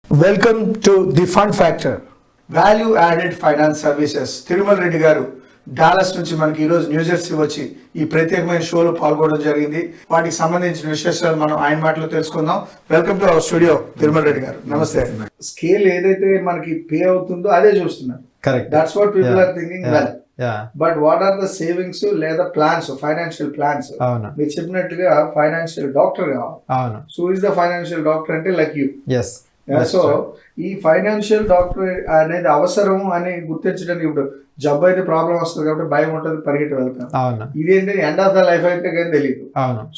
Welcome to the Fun Factor. Value Added Finance Services. Thirumala Reddy గారు Dallas నుంచి మనకి ఈరోజు న్యూజెర్సీ వచ్చి ఈ ప్రత్యేకమైన షోలో పాల్గొనడం జరిగింది. వాటికి సంబంధించిన విశేషాలు మనం ఆయన మాటలో తెలుసుకుందాం. Welcome to our studio Tirumala Reddy గారు. నమస్తే. స్కేల్ ఏదైతే మనకి పే అవుతుందో అదే చూస్తున్నారు. Correct. That's what people are thinking. Well but what are the savings లేదా ప్లాన్స్, ఫైనాన్షియల్ ప్లాన్స్? మీరు చెప్పినట్టుగా ఫైనాన్షియల్ డాక్టర్ కావాలి. So is the financial doctor అంటే లైక్ యూ. సో ఈ ఫైనాన్షియల్ డాక్టర్ అనేది అవసరం అని గుర్తించడానికి, ఇప్పుడు జబ్బు అయితే ప్రాబ్లం వస్తుంది కాబట్టి భయం ఉంటుంది, పరిగెట్టి వెళ్తాను. ఇదేంటి ఎండ్ ఆఫ్ ద లైఫ్ అయితే కానీ తెలియదు.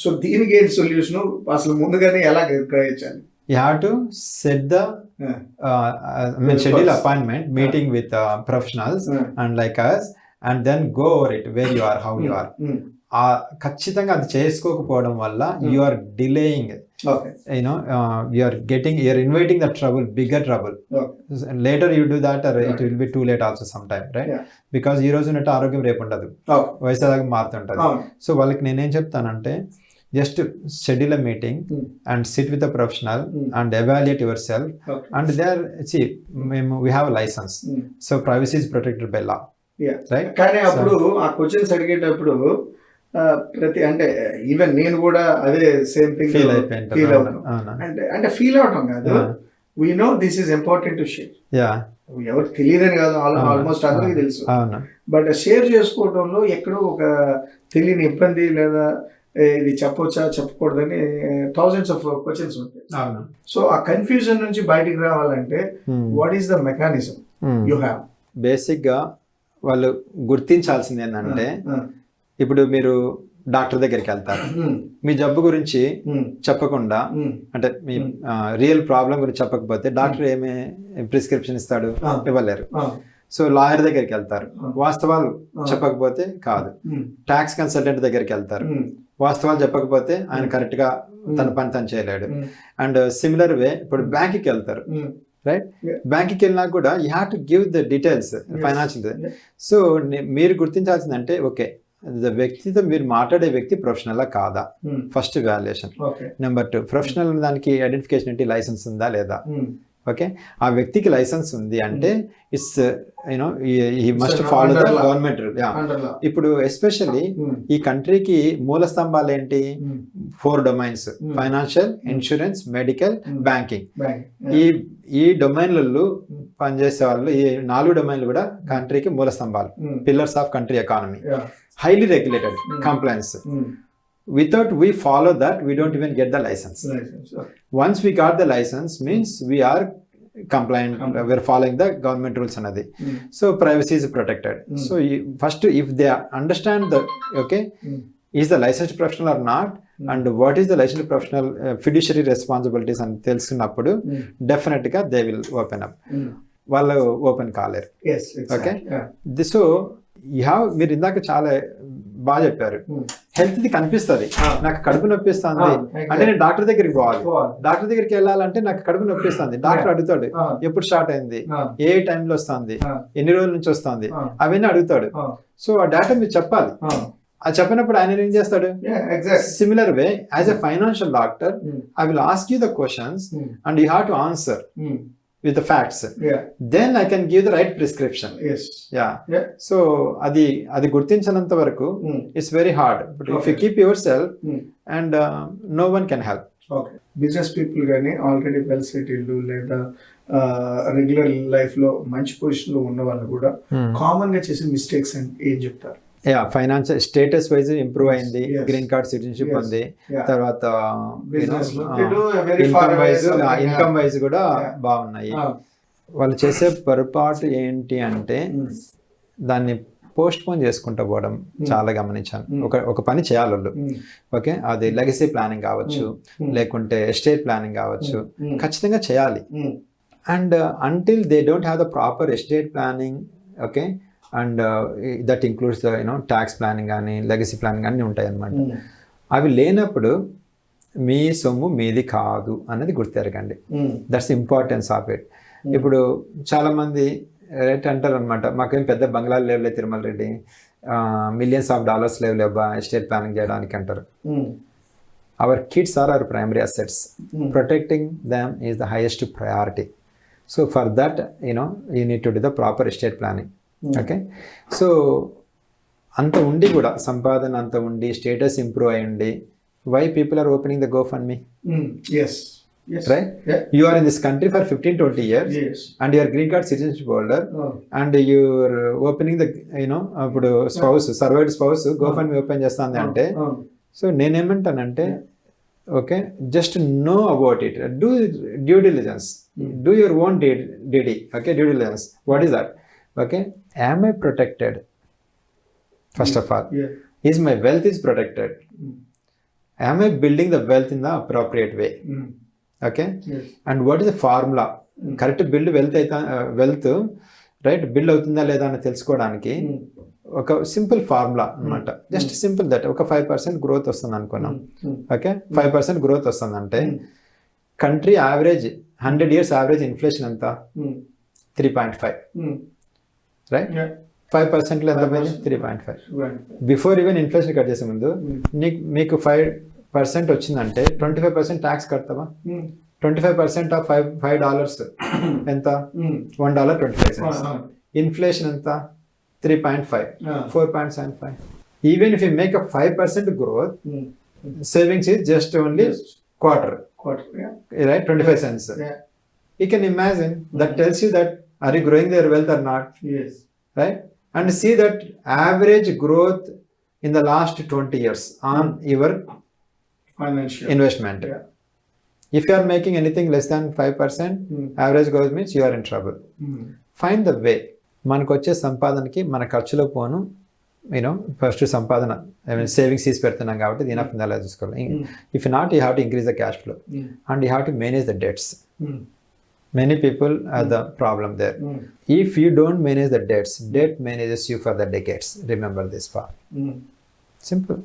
సో దీనికి ఏంటి సొల్యూషన్? అసలు ముందుగానే ఎలా గ్రహించాలి? You have to set the schedule appointment meeting with professionals and like us, and then go over it, where you are, how you are. ఖచ్చితంగా అది చేసుకోకపోవడం వల్ల you are delaying, you are inviting the trouble, bigger trouble. Later you do that, or it will be too late also sometime, right? Because ఈ రోజు ఉన్నట్టు ఆరోగ్యం రేపు ఉండదు, వయసు అలాగే మారుతుంటది. సో వాళ్ళకి నేనేం చెప్తానంటే, just schedule a meeting and sit with a professional and evaluate yourself. And there, we have a license, so privacy is protected by law, right? కానీ అప్పుడు ఆ క్వశ్చన్స్ అడిగేటప్పుడు ప్రతి అంటే ఈవెన్ నేను కూడా అదే సేమ్ థింగ్ ఫీల్ అవుతాను. అంటే ఫీల్ అవటం కాదు, we know this is important to share. ఎవరికి తెలియదని కాదు, ఆల్మోస్ట్ అందరికీ తెలుసు. బట్ షేర్ చేసుకోవడంలో ఎక్కడో ఒక తెలియని ఇబ్బంది లేదా ఇది చెప్పొచ్చా చెప్పకూడదని థౌజండ్స్ ఆఫ్ క్వశ్చన్స్ ఉంటాయి. సో ఆ కన్ఫ్యూజన్ నుంచి బయటికి రావాలంటే what is the mechanism you have? Basic గా వాళ్ళు గుర్తించాల్సింది ఏంటంటే, ఇప్పుడు మీరు డాక్టర్ దగ్గరికి వెళ్తారు, మీ జబ్బు గురించి చెప్పకుండా, అంటే మీ రియల్ ప్రాబ్లం గురించి చెప్పకపోతే డాక్టర్ ఏమి ప్రిస్క్రిప్షన్ ఇస్తాడు? ఇవ్వలేరు. సో లాయర్ దగ్గరికి వెళ్తారు, వాస్తవాలు చెప్పకపోతే కాదు. ట్యాక్స్ కన్సల్టెంట్ దగ్గరికి వెళ్తారు, వాస్తవాలు చెప్పకపోతే ఆయన కరెక్ట్ గా తన పని తను చేయలేడు. అండ్ సిమిలర్ వే ఇప్పుడు బ్యాంక్కి వెళ్తారు, రైట్? బ్యాంక్కి వెళ్ళినా కూడా you have to give the details, financial. So మీరు గుర్తించాల్సిందంటే, ఓకే, వ్యక్తితో మీరు మాట్లాడే వ్యక్తి ప్రొఫెషనల్ కాదా, ఫస్ట్ వాల్యుయేషన్. నెంబర్ 2, ప్రొఫెషనల్ దానికి ఐడెంటిఫికేషన్ ఏంటి, లైసెన్స్ ఉందా లేదా? ఓకే, ఆ వ్యక్తికి లైసెన్స్ ఉంది అంటే it's he must follow the government rule. ఇప్పుడు ఎస్పెషల్లీ ఈ కంట్రీకి మూల స్తంభాలు ఏంటి? 4 domains: financial, insurance, medical, banking. ఈ డొమైన్లలో పనిచేసే వాళ్ళు, ఈ 4 డొమైన్లు కూడా కంట్రీకి మూల స్తంభాలు, pillars of country economy. Highly regulated, compliance. Without we follow that, we don't even get the license. Once we got the license, means we are compliant, we are following the government rules another. So privacy is protected. So first, if they understand the, okay, is the licensed professional or not, and what is the licensed professional fiduciary responsibilities and తెలుసుకున్నప్పుడు definitely గా they will open up. వాళ్ళు open కాలేరు. Okay, so మీరు ఇందాక చాలా బాగా చెప్పారు. Health the కనిపిస్తుంది, నాకు కడుపు నొప్పిస్తుంది అంటే నేను డాక్టర్ దగ్గరికి పోవాలి. డాక్టర్ దగ్గరికి వెళ్ళాలంటే నాకు కడుపు నొప్పిస్తుంది, డాక్టర్ అడుగుతాడు ఎప్పుడు స్టార్ట్ అయింది, ఏ టైంలో వస్తుంది, ఎన్ని రోజుల నుంచి వస్తుంది, అవన్నీ అడుగుతాడు. సో ఆ డేటా మీరు చెప్పాలి. అది చెప్పినప్పుడు ఆయన ఏం చేస్తాడు? Similar way, as a financial doctor, I will ask you the questions and you have to answer with the facts. Then I can give the right prescription. So adi gurtinchananta varaku it's very hard, but if you keep yourself and no one can help. Okay, business people gaani already well settled leda regular life lo manchi position lo unna vallu kuda common ga chese mistakes and em cheptaru? Financial status wise improve అయింది, green card citizenship ఉంది, తర్వాత income wise కూడా బాగున్నాయి. వాళ్ళు చేసే పొరపాటు ఏంటి అంటే, దాన్ని పోస్ట్ పోన్ చేసుకుంటూ పోవడం చాలా గమనించాను. ఒక పని చేయాలి వాళ్ళు, ఓకే, అది లెగసీ ప్లానింగ్ కావచ్చు, లేకుంటే ఎస్టేట్ ప్లానింగ్ కావచ్చు, ఖచ్చితంగా చేయాలి. And until they don't have the proper estate planning, okay, and that includes the tax planning కానీ లెగసీ ప్లానింగ్ అన్నీ ఉంటాయి అన్నమాట. అవి లేనప్పుడు మీ సొమ్ము మీది కాదు అనేది గుర్తెరగండి. That's importance of it. ఇప్పుడు చాలామంది రేట్ అంటారు అనమాట, మాకేం పెద్ద బంగ్లాలు లేవులే తిరుమల రెడ్డి, $millions లేవులేబ్బా ఎస్టేట్ ప్లానింగ్ చేయడానికి అంటారు. our kids are our primary assets. Protecting them is the highest priority. So for that, you need to do the proper estate planning. Okay, so అంత ఉండి కూడా సంపాదన అంత ఉండి స్టేటస్ ఇంప్రూవ్ అయ్యండి, why people are opening the GoFundMe? Yes. Right? Yeah. You are in this country for 15-20 years. Yes. And you are green card citizenship holder. And you are opening the అప్పుడు spouse సర్వైడ్ spouse GoFundMe open చేస్తుంది అంటే, so నేనేమంటానంటే okay, just know about it, do due diligence, do your own DD. Okay, due diligence. What is that? Okay, am I protected? First of all, is my wealth is protected? Am I building the wealth in the appropriate way? Okay, and what is the formula? Correct build wealth right build అవుతుందా లేదా అని తెలుసుకోవడానికి ఒక simple formula అనమాట. Just simple that ఒక 5% growth వస్తుంది అనుకున్నాం. Okay, 5% growth వస్తుందంటే country average 100 years average inflation ఎంత? 3.5. రైట్, 5%లో ఎంత పోయింది? 3.5. బిఫోర్ ఈవెన్ ఇన్ఫ్లేషన్ కట్ చేసే ముందు మీకు 5% వచ్చిందంటే 25% ట్యాక్స్ కడతావా? 25% ఆఫ్ $5 ఎంత? $1.25. ఇన్ఫ్లేషన్ ఎంత? 3.5, 4.75. Even if you make a 5% growth, savings is just only quarter, right? 25 cents. You can imagine that tells you that are you growing their wealth or not? Yes. Right? And see that average growth in the last 20 years on your Financial investment. If you are making anything less than 5%, average growth means you are in trouble. Find the way. మనకు వచ్చే సంపాదనకి మన ఖర్చులో పోను first సంపాదన savings తీసి పెడుతున్నాం కాబట్టి దీని అలా అలా చూసుకోవాలి. If not, you have to increase the cash flow and you have to manage the debts. Many people are the problem there. If you don't manage the debts, debt manages you for the decades. Remember this part. Simple,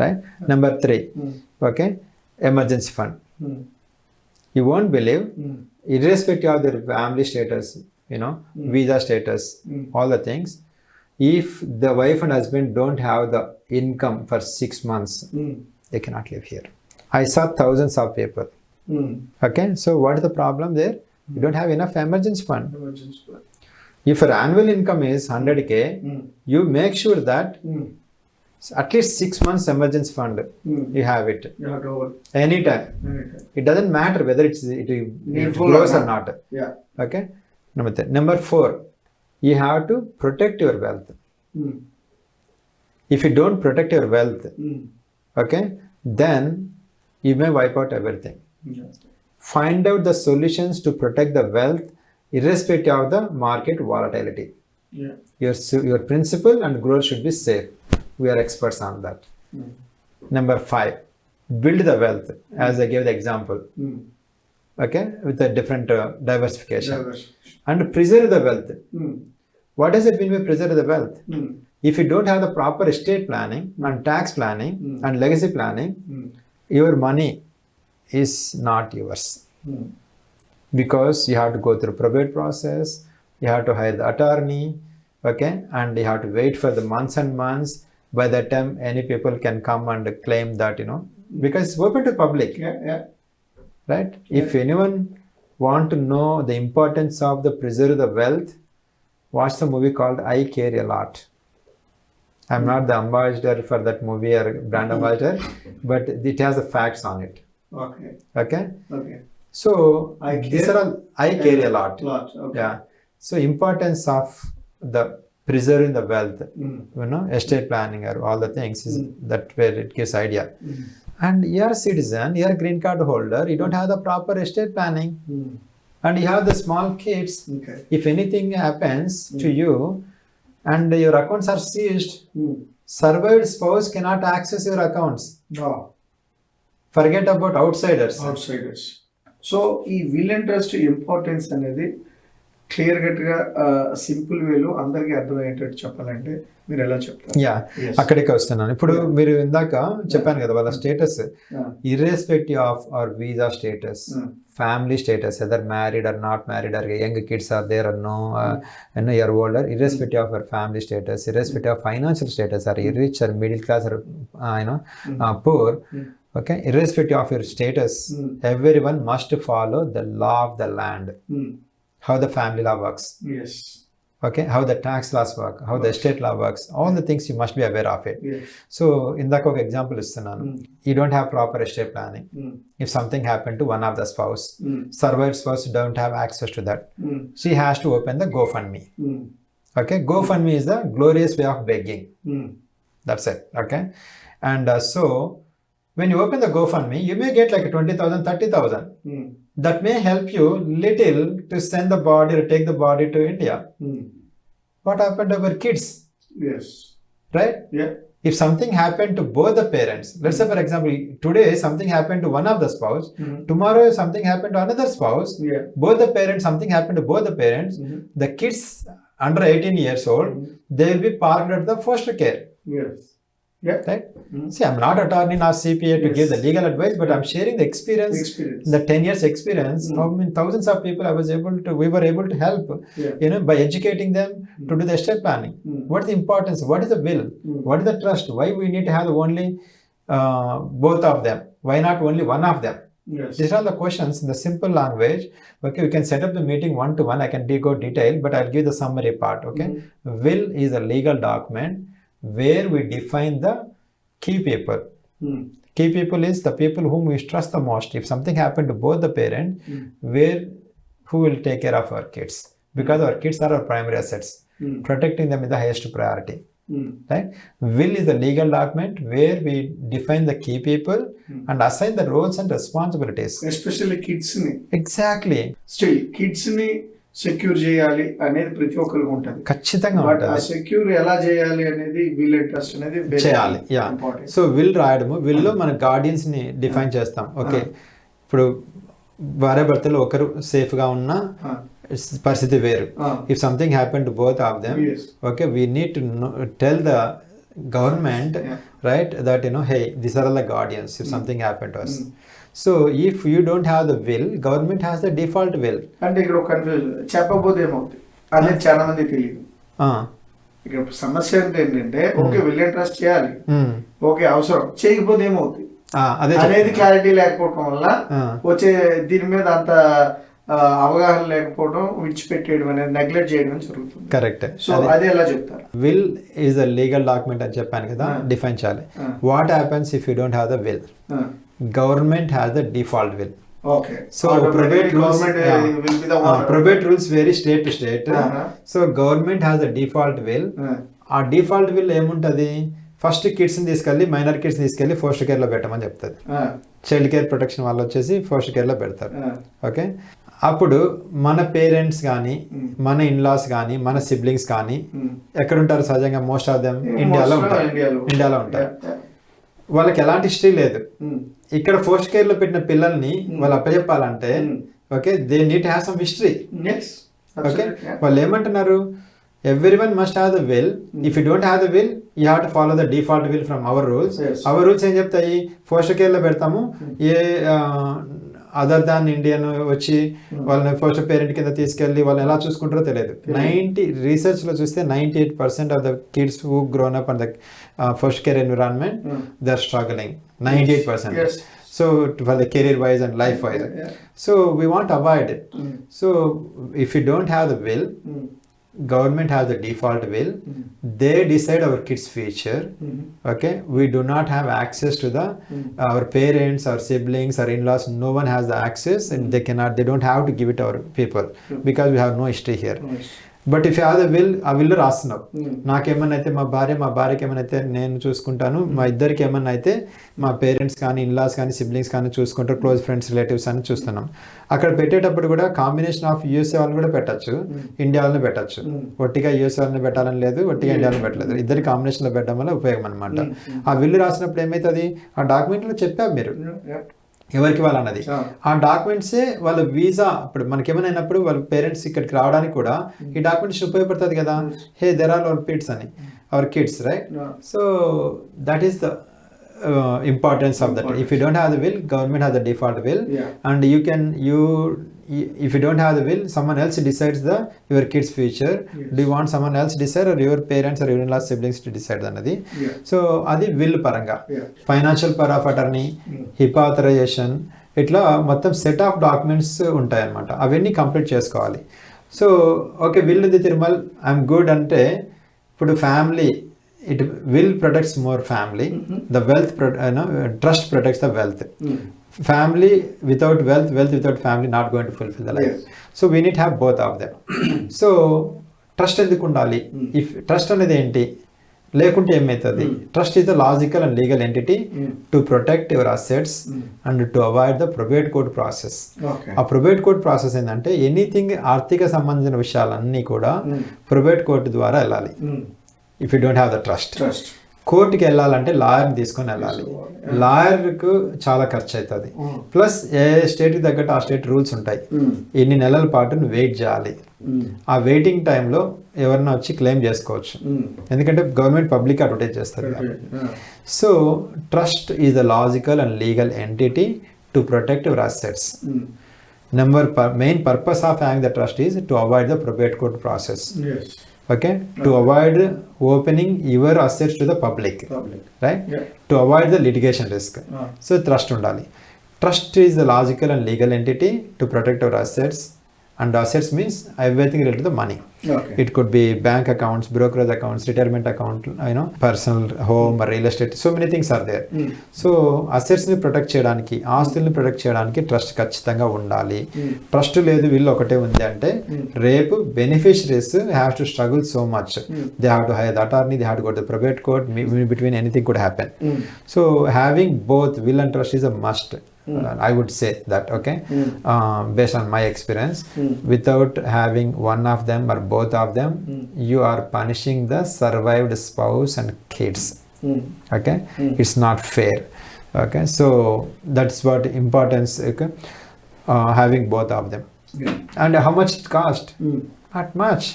right? Number 3, okay, emergency fund. You won't believe, irrespective of their family status, visa status, all the things, if the wife and husband don't have the income for 6 months, they cannot live here. I saw thousands of people. Okay, so what is the problem there? You don't have enough emergency fund. If your annual income is 100K, you make sure that at least 6 months emergency fund, you have it. You have to hold. Anytime. It doesn't matter whether it grows or not. Yeah. Okay. Number 4, you have to protect your wealth. If you don't protect your wealth, okay, then you may wipe out everything. Find out the solutions to protect the wealth irrespective of the market volatility. Your principal and growth should be safe. We are experts on that. Number 5, build the wealth, as I gave the example. Okay, with a different diversification. And preserve the wealth. What does it mean by preserve the wealth? If you don't have the proper estate planning and tax planning and legacy planning, your money is not yours. Because you have to go through probate process, you have to hire the attorney, okay, and you have to wait for the months and months. By that time, any people can come and claim that, because it's open to public. Right? If anyone want to know the importance of the preserve the wealth, watch the movie called I Care a Lot. I'm not the ambassador for that movie or brand ambassador, but it has the facts on it. Okay. So these are all I care a lot. Okay. Yeah. So importance of the preserving the wealth, estate planning or all the things is that where it gives idea. And you're a citizen, you're a green card holder, you don't have the proper estate planning, and you have the small kids. Okay. If anything happens to you and your accounts are seized, survived spouse cannot access your accounts. No. Forget about outsiders. So ఈ will and trust importance అనేది clear కట్గా simple వేలో అందరికీ అర్థమయ్యేటట్టు చెప్పాలంటే మీరు ఎలా చెప్తారు? అక్కడికి వస్తున్నాను. ఇప్పుడు మీరు ఇందాక చెప్పాను కదా, వాళ్ళ status irrespective of our visa status, family status, either married or not married or young kids or there are no year older, irrespective of our family status, irrespective of financial status, or rich or middle class or poor, Okay, irrespective of your status, everyone must follow the law of the land. How the family law works. Yes. Okay, how the tax laws work, how the estate law works, all the things you must be aware of it. Yes. So ఇందాక ఒక example ఇస్తున్నాను. You don't have proper estate planning. If something happened to one of the spouse, survived spouse don't have access to that. She has to open the GoFundMe. Okay, GoFundMe is the glorious way of begging. That's it. Okay, and so when you open the GoFundMe, you may get like 20,000, 30,000. That may help you little to send the body or take the body to India. What happened to our kids? Yes. Right? Yeah. If something happened to both the parents, let's say for example, today something happened to one of the spouse, tomorrow something happened to another spouse, both the parents, something happened to both the parents, the kids under 18 years old, they will be parked at the foster care. Yes. Yeah. Right? See, I'm not attorney nor CPA to give the legal advice, but I'm sharing the experience. The 10 years experience. How many thousands of people we were able to help, by educating them to do the estate planning. What is the importance? What is the will? What is the trust? Why we need to have only both of them? Why not only one of them? Yes. These are the questions in the simple language. Okay, we can set up the meeting one-to-one. I can go detail, but I'll give the summary part. Okay, will is a legal document where we define the key people. Key people is the people whom we trust the most. If something happened to both the parents, who will take care of our kids? Because our kids are our primary assets. Protecting them is the highest priority. Right? Will is the legal document where we define the key people and assign the roles and responsibilities. Especially kids ni. Exactly. Still, kids ni secure చేయాలి అనేది ప్రతి ఒక్కరికి ఉంటుంది. ఖచ్చితంగా but ఆ secure ఎలా చేయాలి అనేది విల్ అండ్ ట్రస్ట్ అనేది చేయాలి. సో విల్ రాయడము, విల్ లో మన గార్డియన్స్ ని డిఫైన్ చేస్తాం. ఓకే, ఇప్పుడు భార్య భర్తలు ఒకరు సేఫ్ గా ఉన్న పరిస్థితి వేరు. If something happen to both of them, okay, we need to tell the government, right, that hey, these are all the guardians if something happened to us. So if you don't have the will, government has the default will. అంటే ఇక్కడ ఒక confusion చెప్పబోతే ఏమవుతుంది అనేది చాలా మంది తెలియదు. ఇక్కడ సమస్య ఏంటంటే ఓకే విల్ అండ్ ట్రస్ట్ చేయాలి, ఓకే అవసరం, చేయకపోతే ఏమవుతుంది అనేది క్లారిటీ లేకపోవడం వల్ల వచ్చే దీని మీద అంత అవగాహన లేకపోవడం, విడిచిపెట్టేయడం అనేది, నెగ్లెక్ట్ చేయడం జరుగుతుంది. కరెక్ట్. సో అది ఎలా చెప్తారు? Will is a legal document అని చెప్పాను కదా, డిఫైన్ చేయాలి. What happens if you don't have the will? Government has the default will. Okay. So probate rules vary state to state. So government has the default will. ఆ default will ఏముంటది? First kids ని తీసుకెళ్ళి, minor kids తీసుకెళ్ళి foster care లో పెట్టమని చెప్తుంది. Child care protection వాళ్ళు వచ్చేసి ఫోస్టర్ కేర్ లో పెడతారు. ఓకే, అప్పుడు మన పేరెంట్స్ కానీ, మన ఇన్లాస్ కానీ, మన సిబ్లింగ్స్ కానీ ఎక్కడ ఉంటారు? సహజంగా మోస్ట్ ఆఫ్ దెమ్ ఇండియాలో ఉంటారు. వాళ్ళకి ఎలాంటి హిస్టరీ లేదు. ఇక్కడ ఫోస్ట్ కేర్ లో పెట్టిన పిల్లల్ని వాళ్ళు అప్పచెప్పాలంటే okay, they need to have some history. Okay, వాళ్ళు ఏమంటున్నారు? Everyone must have the will. If you don't have the will, you have to follow the default will from our rules. Our rules ఏం చెప్తాయి? Foster care లో పెడతాము, ఏ other than Indian వచ్చి వాళ్ళని first parent కింద తీసుకెళ్ళి వాళ్ళని ఎలా చూసుకుంటారో తెలియదు. రీసెర్చ్ లో చూస్తే 98% of the kids who grown up on the first care environment, they are struggling. 98%. So for the career wise and life wise. So we want to avoid it. So if you don't have the will, government has the default will. They decide our kids' future. Okay, we do not have access to the our parents, our siblings, our in-laws. No one has the access, and they don't have to give it to our people because we have no history here. But if have the will, ఆ will రాస్తున్నావు, నాకేమన్నా అయితే మా భార్యకి ఏమన్నా అయితే నేను చూసుకుంటాను, మా ఇద్దరికి ఏమన్నా అయితే మా పేరెంట్స్ కానీ, ఇన్లాస్ కానీ, సిబ్లింగ్స్ కానీ చూసుకుంటారు, క్లోజ్ ఫ్రెండ్స్, రిలేటివ్స్ అని చూస్తున్నాం. అక్కడ పెట్టేటప్పుడు కూడా కాంబినేషన్ ఆఫ్ యూఎస్ఏ వాళ్ళని కూడా పెట్టచ్చు, ఇండియా వాళ్ళని పెట్టచ్చు. ఒట్టిగా యూఎస్ఏ వాళ్ళని పెట్టాలని లేదు, ఒట్టిగా ఇండియా వాళ్ళని పెట్టలేదు. ఇద్దరి కాంబినేషన్లో పెట్టడం వల్ల ఉపయోగం అనమాట. ఆ విల్ రాసినప్పుడు ఏమవుతుంది? ఆ డాక్యుమెంట్లో చెప్పారు మీరు ఎవరికి వాళ్ళు అన్నది. ఆ డాక్యుమెంట్సే వాళ్ళ వీసా, ఇప్పుడు మనకేమైనా అయినప్పుడు వాళ్ళ పేరెంట్స్ ఇక్కడికి రావడానికి కూడా ఈ డాక్యుమెంట్స్ ఉపయోగపడుతుంది కదా. హే, దెర్ ఆర్ అవర్ కిడ్స్ అని, our kids, right? So that is the importance of that. If you don't have the will, government has the default will, and if you don't have the will, someone else decides your kid's future. Do you want someone else decide, or your parents or your in-law siblings to decide anadi? So adi will paranga, financial power of attorney, HIPAA authorization, ఇట్లా మొత్తం set of documents ఉంటాయి అన్నమాట. అవన్నీ complete చేసుకోవాలి. So okay, will ఉంది Tirumal, I'm good అంటే ఇప్పుడు family, it will protects more family. The wealth trust protects the wealth. Family without wealth, wealth without family not going to fulfill the life. So we need to have both of them. So trust ఎందుకు ఉండాలి? If trust అనేది ఏంటి, లేకుంటే ఏమవుతుంది? Trust is the logical and legal entity to protect your assets and to avoid the probate court process. ఆ probate court process ఏంటంటే anything ఆర్థిక సంబంధించిన విషయాలన్నీ కూడా ప్రొబేట్ కోర్టు ద్వారా వెళ్ళాలి. If you don't have the trust, కోర్టుకి వెళ్ళాలంటే లాయర్ని తీసుకొని వెళ్ళాలి. లాయర్కు చాలా ఖర్చు అవుతుంది. ప్లస్ ఏ స్టేట్కి తగ్గట్టు ఆ స్టేట్ రూల్స్ ఉంటాయి. ఎన్ని నెలల పాటు నువ్వు వెయిట్ చేయాలి. ఆ వెయిటింగ్ టైంలో ఎవరన్నా వచ్చి క్లెయిమ్ చేసుకోవచ్చు, ఎందుకంటే గవర్నమెంట్ పబ్లిక్ అడ్వర్టైజ్ చేస్తారు. So trust is the logical and legal entity to protect your assets. Main purpose of having the trust is to avoid the probate court process. Okay, to avoid opening your assets to the public. Right? To avoid the litigation risk. So trust undali. Trust is the logical and legal entity to protect our assets, and assets means everything related to the money. It could be bank accounts, brokerage accounts, retirement account, personal home or real estate. So many things are there. So assets ni protect cheyadaniki, ఆస్తుల్ని protect చేయడానికి trust ఖచ్చితంగా ఉండాలి. Trust లేదు, వీళ్ళు ఒకటే ఉంది అంటే రేపు beneficiaries have to struggle so much. They have to hire the attorney, they have to go to the probate court, between anything could happen. So having both will and trust is a must. I would say that, okay, based on my experience. Without having one of them or both of them, you are punishing the survived spouse and kids. Okay, it's not fair. Okay, so that's what importance, okay, having both of them. And how much it cost? Not much,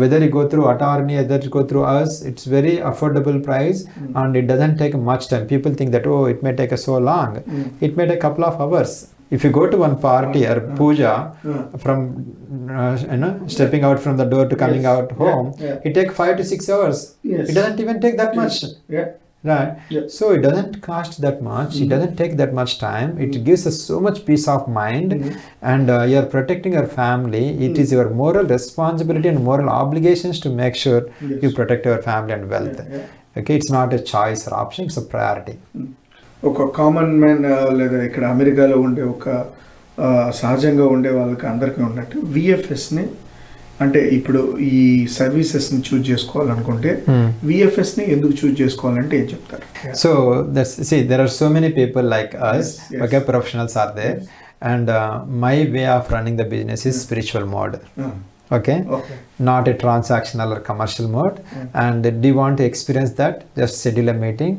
whether you go through attorney, whether you go through us, it's very affordable price, and it doesn't take much time. People think that, oh, it may take so long. It may take a couple of hours. If you go to one party or puja, from stepping out from the door to coming out home, it takes 5 to 6 hours. It doesn't even take that much. Right? So it doesn't cost that much. It doesn't take that much time. It gives us so much peace of mind, and you're protecting your family. It is your moral responsibility and moral obligations to make sure you protect your family and wealth. Okay, it's not a choice or option, it's a priority. ఒక common man లేదా ఇక్కడ అమెరికాలో ఉండే ఒక సహజంగా ఉండే వాళ్ళకి అందరికీ ఉన్నట్టు విఎఫ్ఎస్ని, అంటే ఇప్పుడు ఈ సర్వీసెస్ని చూజ్ చేసుకోవాలనుకుంటే విఎఫ్ఎస్ని ఎందుకు చూజ్ చేసుకోవాలంటే ఏం చెప్తారు? So there are so many people like us. Okay, professionals are there, and my way of running the business is spiritual mode. Okay, not a transactional or commercial mode. And do you want to experience that? Just schedule a meeting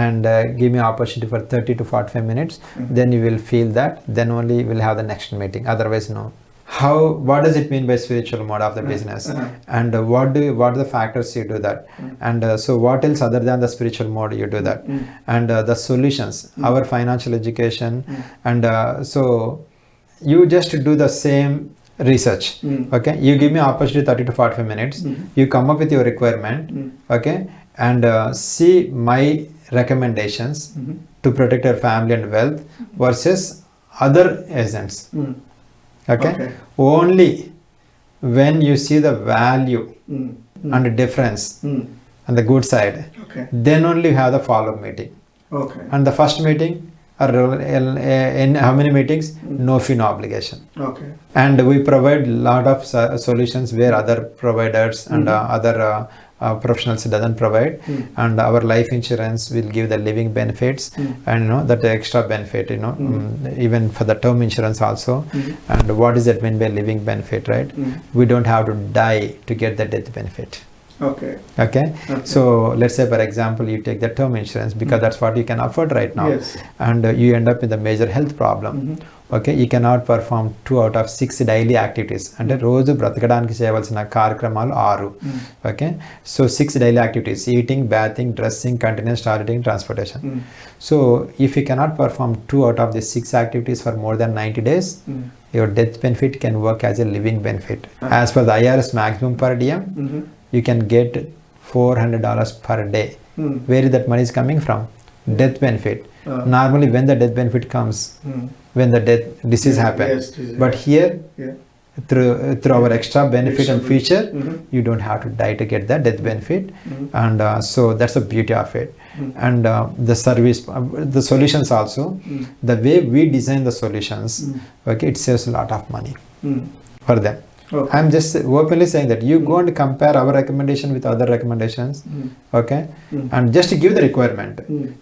and give me opportunity for 30 to 45 minutes. Then you will feel that. Then only you will have the next meeting. Otherwise, no. What does it mean by spiritual mode of the business? And what are the factors you do that? And so what else other than the spiritual mode you do that? And the solutions, our financial education, and so you just do the same research. Okay, you give me opportunity 30 to 45 minutes. You come up with your requirement. Okay, and see my recommendations to protect your family and wealth versus other agents. Okay, only when you see the value and difference and the good side, then only you have the follow-up meeting. And the first meeting, or in how many meetings? No fee, no obligation. And we provide lot of solutions where other providers and other professionals doesn't provide. And our life insurance will give the living benefits, and that extra benefit, even for the term insurance also. And what is that mean by living benefit, right? We don't have to die to get the death benefit. Okay. So let's say, for example, you take the term insurance because that's what you can afford right now. And you end up with a major health problem. Okay, you cannot perform 2 out of 6 daily activities. అంటే రోజు బ్రతకడానికి చేయవలసిన కార్యక్రమాలు 6. Okay, so 6 daily activities: eating, bathing, dressing, continuous టాయిలెటింగ్, transportation. So if you cannot perform 2 out of the 6 activities for more than 90 days, your death benefit can work as a living benefit. As per the IRS maximum per diem, you can get $400 per day. Where is that money is coming from? Death benefit. Normally when the death benefit comes, when the disease happens, but here through our extra benefit and feature, you don't have to die to get the death benefit. And so that's the beauty of it. And the service, the solutions also, the way we design the solutions, okay, it saves a lot of money for them. Okay. I'm just openly saying that you go and compare our recommendation with other recommendations, okay, and just give the requirement,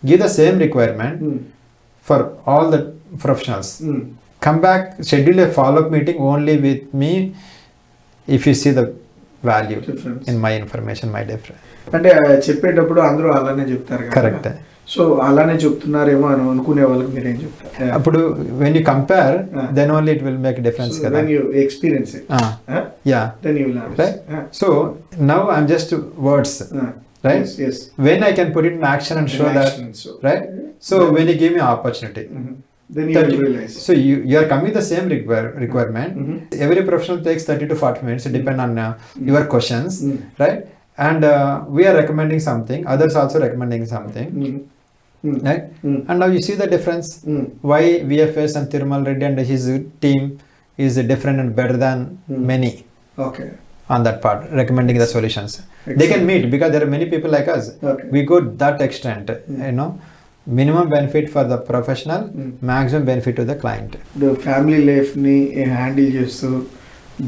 give the same requirement for all the professionals. Come back, schedule a follow-up meeting only with me if you see the value difference in my information, my difference. అంటే చెప్పేటప్పుడు అందరూ అలానే చెప్తారు కదా. Correct. So అలానే చెప్తున్నారేమో అని అనుకునే వాళ్ళకి మీరు ఏం చెప్తారు? అప్పుడు when you compare, then only it will make a difference కదా. When you experience it, yeah, then you will understand. Right? So now I'm just words, right? Yes. When I can put it in action and show that, right? So when you give me opportunity, then you will realize. So you are coming the same requirement. Every professional takes 30 to 40 minutes, depend on your questions, right? And we are recommending something, others also recommending something, right? And now you see the difference. Why VFS and Thirumala Reddy and his team is different and better than many. Okay. On that part, recommending the solutions. Excellent. They can meet because there are many people like us. Okay. We go that extent, you know. Minimum benefit for the professional, maximum benefit to the client. The family life ని handle చేస్తూ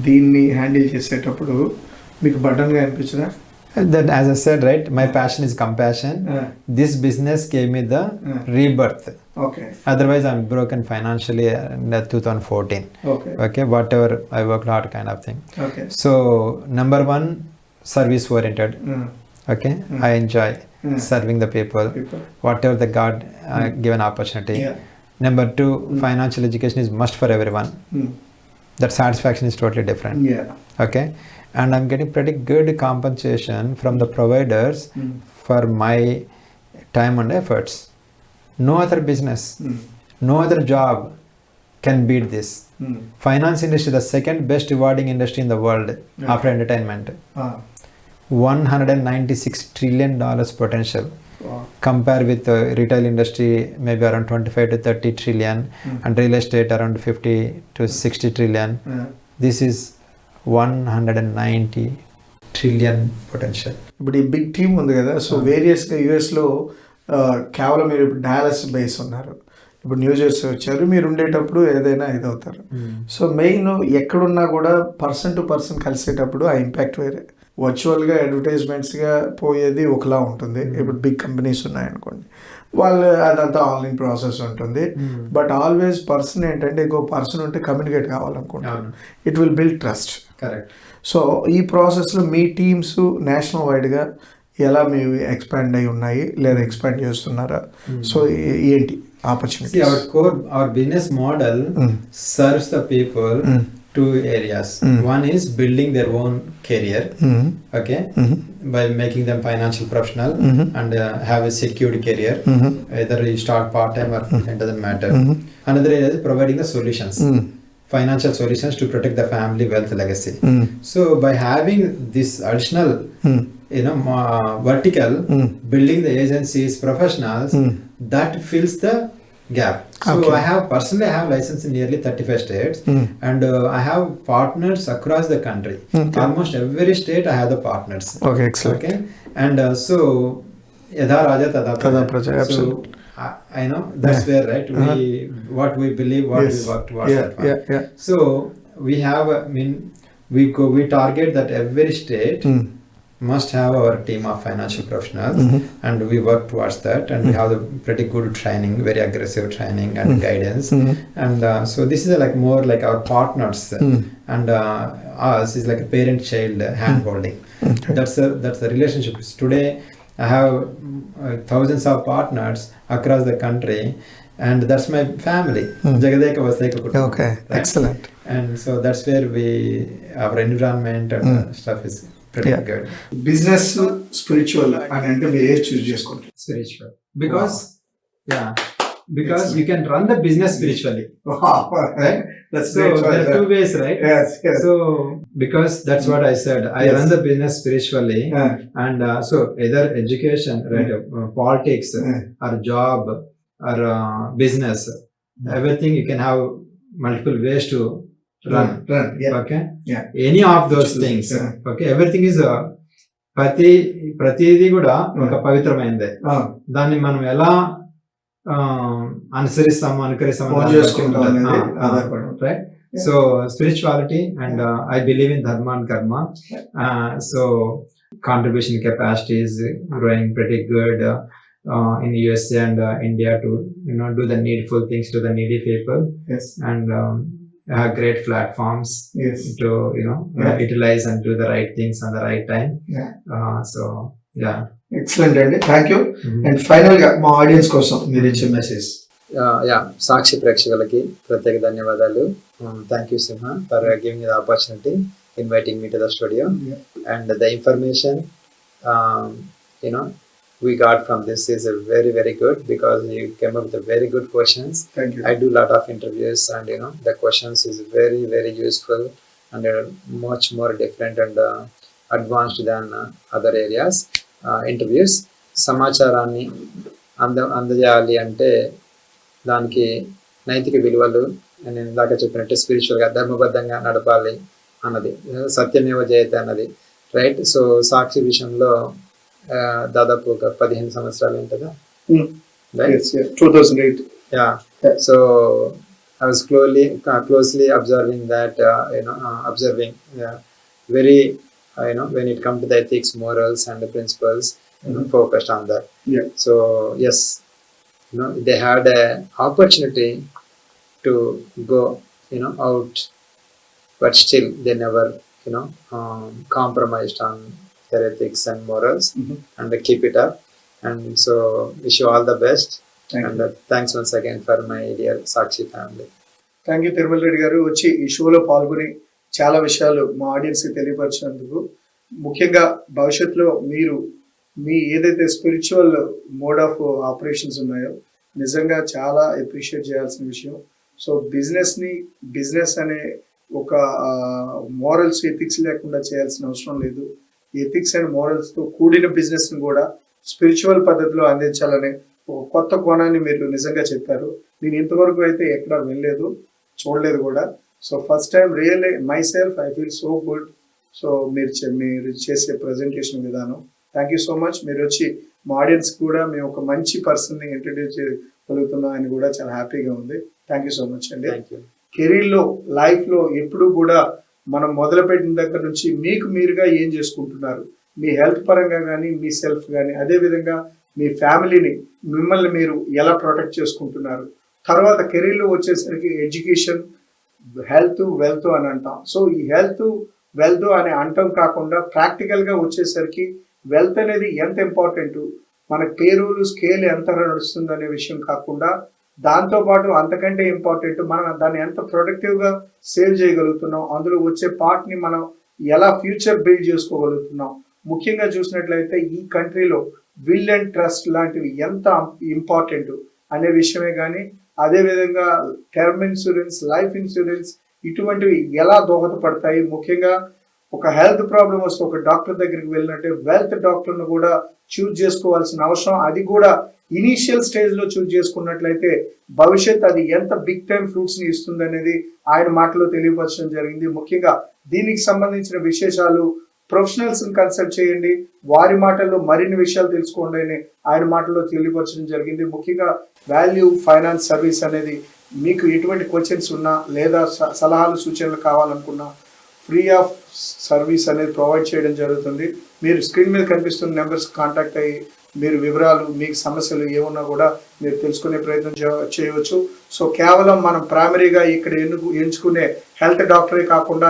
దీన్ని handle చేసేటప్పుడు మీకు button గా అనిపించదా? That, as I said, right, my passion is compassion. This business gave me the rebirth. Okay. Otherwise I'm broken financially in 2014. Okay, whatever I worked hard kind of thing. Okay. So number one, service oriented. Okay, I enjoy serving the people, whatever the God given opportunity. Number two, financial education is must for everyone. That satisfaction is totally different. Okay, and I'm getting pretty good compensation from the providers for my time and efforts. No other business, no other job can beat this. Finance industry, the second best rewarding industry in the world after entertainment. $196 trillion potential. Compare with the retail industry, maybe around 25 to 30 trillion, and real estate around 50 to 60 trillion. This is 190 trillion potential. ఇప్పుడు ఈ big team ఉంది కదా, so వేరియస్గా యూఎస్లో కేవలం మీరు ఇప్పుడు Dallas base ఉన్నారు, ఇప్పుడు న్యూ జెర్సీ వచ్చారు, మీరు ఉండేటప్పుడు ఏదైనా ఇదవుతారు. సో మెయిన్ ఎక్కడున్నా కూడా పర్సన్ టు పర్సన్ కలిసేటప్పుడు ఆ ఇంపాక్ట్ వేరే. వర్చువల్గా అడ్వర్టైజ్మెంట్స్గా పోయేది ఒకలా ఉంటుంది. ఇప్పుడు బిగ్ కంపెనీస్ ఉన్నాయనుకోండి, వాళ్ళు అదంతా ఆన్లైన్ ప్రాసెస్ ఉంటుంది. బట్ ఆల్వేస్ పర్సన్ ఏంటంటే ఇంకో పర్సన్ ఉంటే కమ్యూనికేట్ కావాలనుకుంటాను. It will build trust. Correct. So ఈ ప్రాసెస్లో మీ టీమ్స్ నేషనల్ వైడ్గా ఎలా మీరు ఎక్స్పాండ్ అయి ఉన్నాయి లేదా ఎక్స్పాండ్ చేస్తున్నారా? సో ఏంటి opportunity? Our business model serves the people two areas. One is building their own career, okay, by making them financial professional and have a secured career. Either you start part time or it doesn't matter. Another area is providing the solutions, financial solutions to protect the family wealth legacy. So by having this additional vertical, building the agencies, professionals, that fills the gap. So I have license in nearly 35 states, and I have partners across the country. Almost every state I have the partners. Okay, excellent. Okay, and so Yadha Raja Tada Praja. So I know that's where, right, what we believe, what we work towards. Yeah. So we have, we target that every state must have our team of financial professionals, and we work towards that, and we have the pretty good training, very aggressive training and guidance, and so this is like more like our partners, and us is like a parent-child hand holding. That's the relationship. Today I have thousands of partners across the country, and that's my family. Jagadeka Vaseka Kutumbam. Okay, right? excellent. And so that's where our environment and stuff is pretty good. Business, spiritual, and అంటే మీరు ఏది చూస్ చేసుకుంటారు? Spiritual. Because you can run the business spiritually. Wow. Right? That's So great choice, there are two ways, right? Yes. So because that's what I said, I Yes. run the business spiritually, and so either education, right, politics, or job, or business, everything you can have multiple ways to run. Yeah. Okay. Yeah. Any of those things. Yeah. Okay. Everything is ప్రతిదీ కూడా ఒక పవిత్రమైనదే. దాన్ని మనం ఎలా అనుసరిస్తాము అనుకరిస్తాము right. So spirituality and I believe in dharma and karma. So contribution capacity is growing pretty good in USA and India to do the needful things to the needy people. Yes. And have great platforms. Yes. To utilize and do the right things on the right time. So yeah. Excellent అండి, thank you. And final గా మా audience కోసం మీరు ఇచ్చే message. సాక్షి ప్రేక్షకులకి ప్రత్యేక ధన్యవాదాలు. Thank you Simha for giving the opportunity, inviting me to the studio. And the information we got from this is very, very good, because you came up with very good questions. Thank you. I do a lot of interviews, and the questions is very, very useful and much more different and advanced than other areas. Interviews సమాచారాన్ని అందజేయాలి అంటే దానికి నైతిక విలువలు, నేను ఇందాక చెప్పినట్టు స్పిరిచువల్గా ధర్మబద్ధంగా నడపాలి అన్నది, సత్యమేవ జయతే అన్నది, రైట్. సో సాక్షి విషయంలో దాదాపు ఒక 15 సంవత్సరాలు ఉంటుందా, right? 2008. So I was closely observing that, observing very when it comes to the ethics, morals, and the principles, focused on that. So yes, they had a opportunity to go out, but still they never compromised on their ethics and morals, and they keep it up. And so wish you all the best. Thanks once again for my dear Sakshi family. Thank you Tirumala Reddy గారు, వచ్చి ఈ షోలో పాల్గొని చాలా విషయాలు మా ఆడియన్స్కి తెలియపరిచినందుకు. ముఖ్యంగా భవిష్యత్తులో మీరు మీ ఏదైతే స్పిరిచువల్ మోడ్ ఆఫ్ ఆపరేషన్స్ ఉన్నాయో నిజంగా చాలా అప్రిషియేట్ చేయాల్సిన విషయం. సో బిజినెస్ అనే ఒక మోరల్స్, ఎథిక్స్ లేకుండా చేయాల్సిన అవసరం లేదు. ఎథిక్స్ అండ్ మోరల్స్తో కూడిన బిజినెస్ని కూడా స్పిరిచువల్ పద్ధతిలో అందించాలనే ఒక కొత్త కోణాన్ని మీరు నిజంగా చెప్పారు. నేను ఇంతవరకు అయితే ఎక్కడ వినలేదు, చూడలేదు కూడా. So first time really my self I feel so good. So మీరు చేసే ప్రజెంటేషన్ విధానం, థ్యాంక్ యూ సో మచ్. మీరు వచ్చి మా ఆడియన్స్ కూడా మేము ఒక మంచి పర్సన్ని ఇంట్రడ్యూస్ చేయగలుగుతున్నాం అని కూడా చాలా హ్యాపీగా ఉంది. థ్యాంక్ యూ సో మచ్ అండి. కెరీర్లో, లైఫ్లో ఎప్పుడు కూడా మనం మొదలుపెట్టిన దగ్గర నుంచి మీకు మీరుగా ఏం చేసుకుంటున్నారు, మీ హెల్త్ పరంగా కానీ, మీ సెల్ఫ్ కానీ, అదేవిధంగా మీ ఫ్యామిలీని, మిమ్మల్ని మీరు ఎలా ప్రొటెక్ట్ చేసుకుంటున్నారు. తర్వాత కెరీర్లో వచ్చేసరికి ఎడ్యుకేషన్, హెల్త్, వెల్త్ అని అంటాం. సో ఈ హెల్త్, వెల్త్ అని అంటాం కాకుండా ప్రాక్టికల్గా వచ్చేసరికి వెల్త్ అనేది ఎంత ఇంపార్టెంట్, మన పేరోలు స్కేల్ ఎంత నడుస్తుంది అనే విషయం కాకుండా, దాంతోపాటు అంతకంటే ఇంపార్టెంట్ మనం దాన్ని ఎంత ప్రొడక్టివ్గా సేవ్ చేయగలుగుతున్నాం, అందులో వచ్చే పార్ట్ని మనం ఎలా ఫ్యూచర్ బిల్డ్ చేసుకోగలుగుతున్నాం. ముఖ్యంగా చూసినట్లయితే ఈ కంట్రీలో విల్ అండ్ ట్రస్ట్ లాంటివి ఎంత ఇంపార్టెంట్ అనే విషయమే కానీ, అదేవిధంగా టర్మ్ ఇన్సూరెన్స్, లైఫ్ ఇన్సూరెన్స్ ఇటువంటివి ఎలా దోహదపడతాయి. ముఖ్యంగా ఒక హెల్త్ ప్రాబ్లం వస్తే ఒక డాక్టర్ దగ్గరికి వెళ్ళినట్టే వెల్త్ డాక్టర్ను కూడా చూజ్ చేసుకోవాల్సిన అవసరం, అది కూడా ఇనీషియల్ స్టేజ్లో చూజ్ చేసుకున్నట్లయితే భవిష్యత్ అది ఎంత బిగ్ టైమ్ ఫ్రూట్స్ని ఇస్తుంది అనేది ఆయన మాటలో తెలియపరచడం జరిగింది. ముఖ్యంగా దీనికి సంబంధించిన విశేషాలు ప్రొఫెషనల్స్ని కన్సల్ట్ చేయండి, వారి మాటల్లో మరిన్ని విషయాలు తెలుసుకోండి అని ఆయన మాటల్లో తెలియపరచడం జరిగింది. ముఖ్యంగా వాల్యూ ఫైనాన్స్ సర్వీస్ అనేది మీకు ఎటువంటి క్వశ్చన్స్ ఉన్నా లేదా సలహాలు సూచనలు కావాలనుకున్నా ఫ్రీ ఆఫ్ సర్వీస్ అనేది ప్రొవైడ్ చేయడం జరుగుతుంది. మీరు స్క్రీన్ మీద కనిపిస్తున్న నెంబర్స్ కాంటాక్ట్ అయ్యి మీరు వివరాలు, మీకు సమస్యలు ఏమున్నా కూడా మీరు తెలుసుకునే ప్రయత్నం చేయవచ్చు. సో కేవలం మనం ప్రైమరీగా ఇక్కడ ఎంచుకునే హెల్త్ డాక్టరే కాకుండా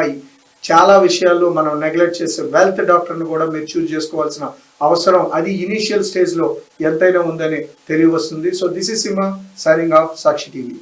చాలా విషయాల్లో మనం నెగ్లెక్ట్ చేసే వెల్త్ డాక్టర్ని కూడా మీరు చూస్ చేసుకోవాల్సిన అవసరం అది ఇనీషియల్ స్టేజ్లో ఎంతైనా ఉందని తెలియవస్తుంది. So this is SIIMA signing of Sakshi TV.